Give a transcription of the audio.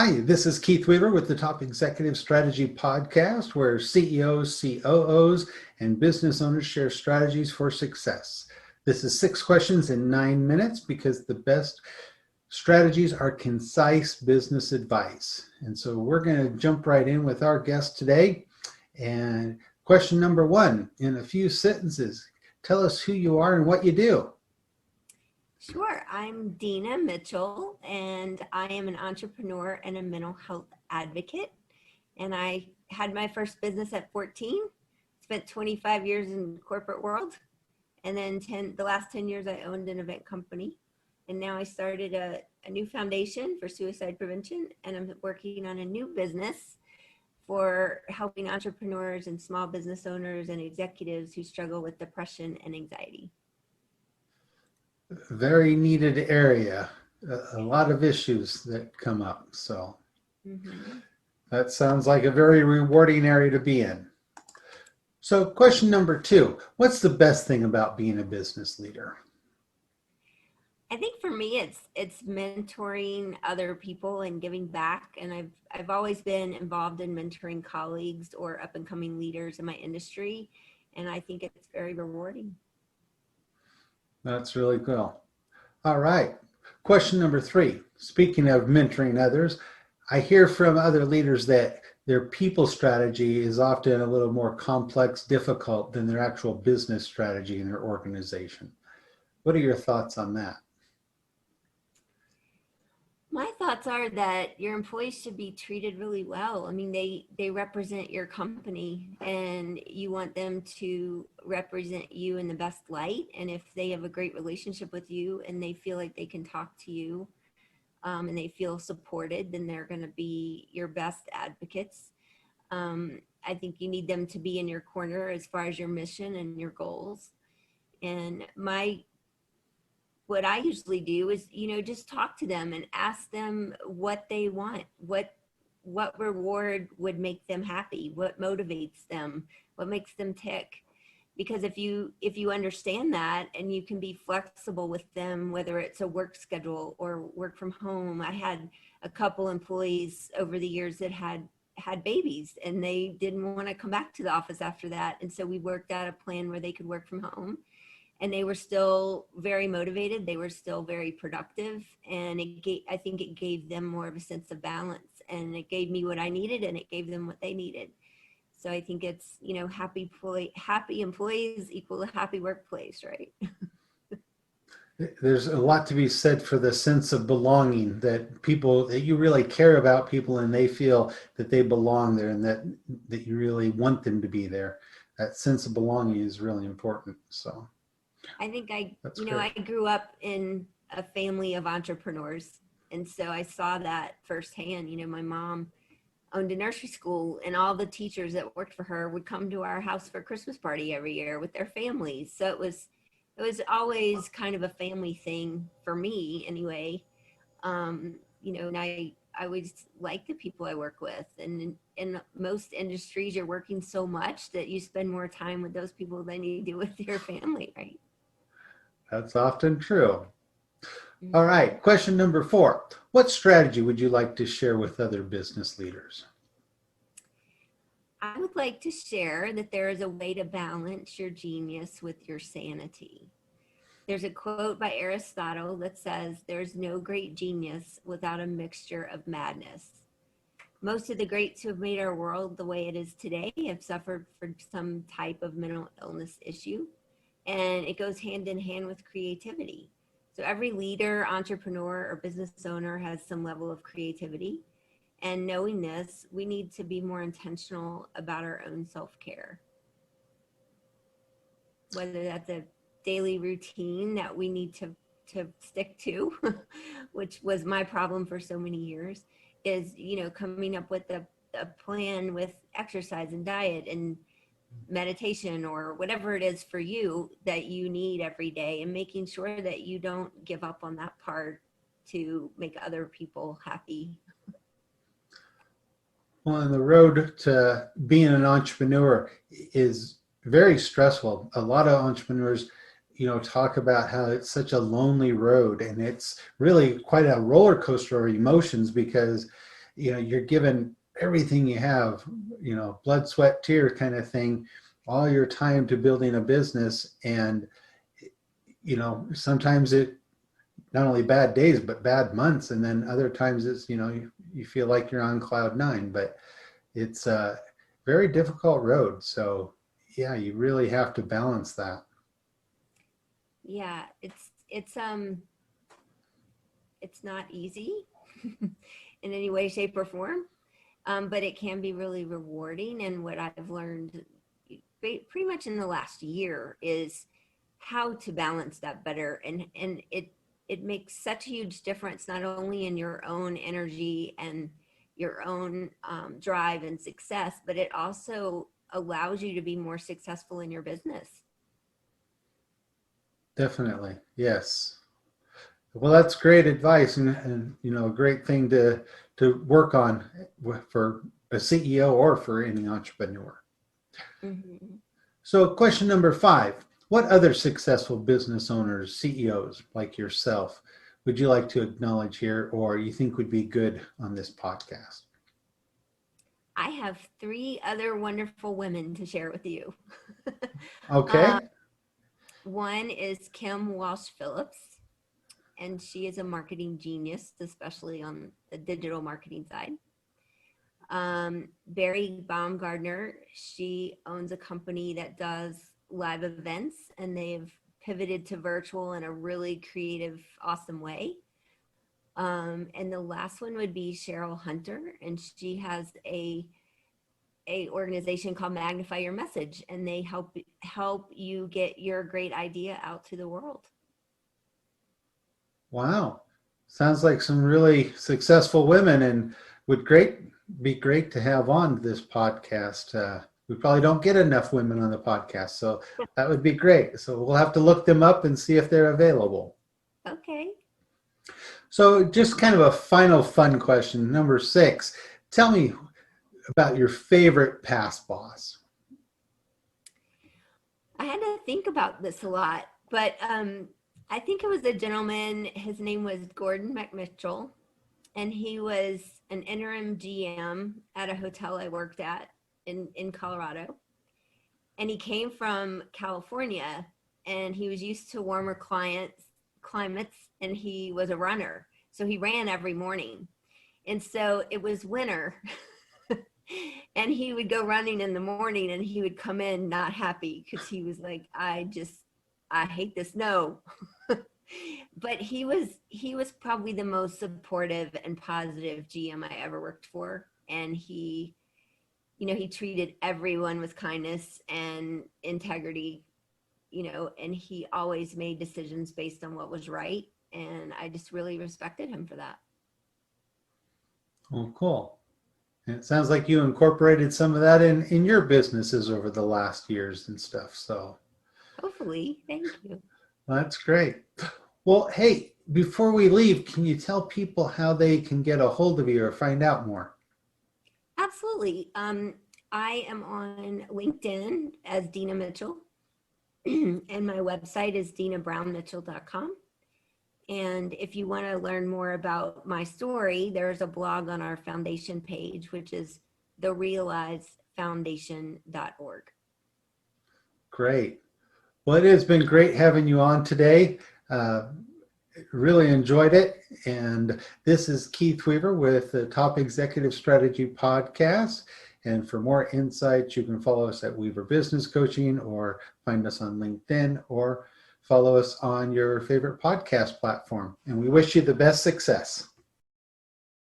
Hi, this is Keith Weaver with the Top Executive Strategy Podcast, where CEOs, COOs, and business owners share strategies for success. This is 6 questions in 9 minutes because the best strategies are concise business advice. And so we're going to jump right in with our guest today. And question number 1, in a few sentences, tell us who you are and what you do. Sure. I'm Deana Mitchell, and I am an entrepreneur and a mental health advocate. And I had my first business at 14, spent 25 years in the corporate world, and then the last 10 years I owned an event company. And now I started a new foundation for suicide prevention, and I'm working on a new business for helping entrepreneurs and small business owners and executives who struggle with depression and anxiety. Very needed area, a lot of issues that come up. So that sounds like a very rewarding area to be in. So question number 2, what's the best thing about being a business leader? I think for me, it's mentoring other people and giving back. And I've always been involved in mentoring colleagues or up and coming leaders in my industry. And I think it's very rewarding. That's really cool. All right. Question number 3. Speaking of mentoring others, I hear from other leaders that their people strategy is often a little more complex, difficult than their actual business strategy in their organization. What are your thoughts on that? My thoughts are that your employees should be treated really well. I mean, they represent your company, and you want them to represent you in the best light. And if they have a great relationship with you and they feel like they can talk to you and they feel supported, then they're going to be your best advocates. I think you need them to be in your corner as far as your mission and your goals. And what I usually do is, just talk to them and ask them what they want, what reward would make them happy, what motivates them, what makes them tick. Because if you understand that and you can be flexible with them, whether it's a work schedule or work from home. I had a couple employees over the years that had babies and they didn't want to come back to the office after that. And so we worked out a plan where they could work from home. And they were still very motivated. They were still very productive. And I think it gave them more of a sense of balance, and it gave me what I needed and it gave them what they needed. So I think it's, happy employees equal a happy workplace, right? There's a lot to be said for the sense of belonging, that you really care about people and they feel that they belong there and that you really want them to be there. That sense of belonging is really important. So I think I grew up in a family of entrepreneurs. And so I saw that firsthand. My mom owned a nursery school, and all the teachers that worked for her would come to our house for a Christmas party every year with their families. So it was always kind of a family thing for me anyway. And I always like the people I work with. And in most industries, you're working so much that you spend more time with those people than you do with your family, right? That's often true. All right, question number 4. What strategy would you like to share with other business leaders? I would like to share that there is a way to balance your genius with your sanity. There's a quote by Aristotle that says, "There's no great genius without a mixture of madness." Most of the greats who have made our world the way it is today have suffered from some type of mental illness issue. And it goes hand in hand with creativity. So every leader, entrepreneur, or business owner has some level of creativity. And knowing this, we need to be more intentional about our own self-care. Whether that's a daily routine that we need to stick to, which was my problem for so many years, is, coming up with a plan with exercise and diet and meditation or whatever it is for you that you need every day, and making sure that you don't give up on that part to make other people happy. Well, and the road to being an entrepreneur is very stressful. A lot of entrepreneurs, talk about how it's such a lonely road, and it's really quite a roller coaster of emotions because you're given everything you have, blood, sweat, tears kind of thing, all your time to building a business. And, sometimes it, not only bad days, but bad months. And then other times it's, you feel like you're on cloud nine, but it's a very difficult road. So yeah, you really have to balance that. Yeah, it's not easy in any way, shape, or form, but it can be really rewarding. And what I've learned pretty much in the last year is how to balance that better, and it makes such a huge difference, not only in your own energy and your own drive and success, but it also allows you to be more successful in your business. Definitely. Yes. Well, that's great advice, and a great thing to work on for a CEO or for any entrepreneur. Mm-hmm. So question number 5, what other successful business owners, CEOs like yourself, would you like to acknowledge here, or you think would be good on this podcast? I have 3 other wonderful women to share with you. Okay. One is Kim Walsh Phillips, and she is a marketing genius, especially on the digital marketing side. Barry Baumgardner, she owns a company that does live events, and they've pivoted to virtual in a really creative, awesome way. And the last one would be Cheryl Hunter, and she has a organization called Magnify Your Message, and they help you get your great idea out to the world. Wow. Sounds like some really successful women, and would be great to have on this podcast. We probably don't get enough women on the podcast, so that would be great. So we'll have to look them up and see if they're available. Okay. So just kind of a final fun question, number 6. Tell me about your favorite past boss. I had to think about this a lot, but I think it was a gentleman. His name was Gordon McMitchell, and he was an interim GM at a hotel I worked at in Colorado. And he came from California, and he was used to warmer climates, and he was a runner. So he ran every morning. And so it was winter. And he would go running in the morning, and he would come in not happy because he was like, I hate the snow. But he was probably the most supportive and positive GM I ever worked for. And he treated everyone with kindness and integrity, and he always made decisions based on what was right. And I just really respected him for that. Oh, cool. And it sounds like you incorporated some of that in your businesses over the last years and stuff. So Hopefully. Thank you. that's great. Well, hey, before we leave, can you tell people how they can get a hold of you or find out more? Absolutely. I am on LinkedIn as Deana Mitchell, and my website is deanabrownmitchell.com. And if you want to learn more about my story, there's a blog on our foundation page, which is therealizefoundation.org. Great. Well, it has been great having you on today. Really enjoyed it. And this is Keith Weaver with the Top Executive Strategy Podcast. And for more insights, you can follow us at Weaver Business Coaching, or find us on LinkedIn, or follow us on your favorite podcast platform. And we wish you the best success.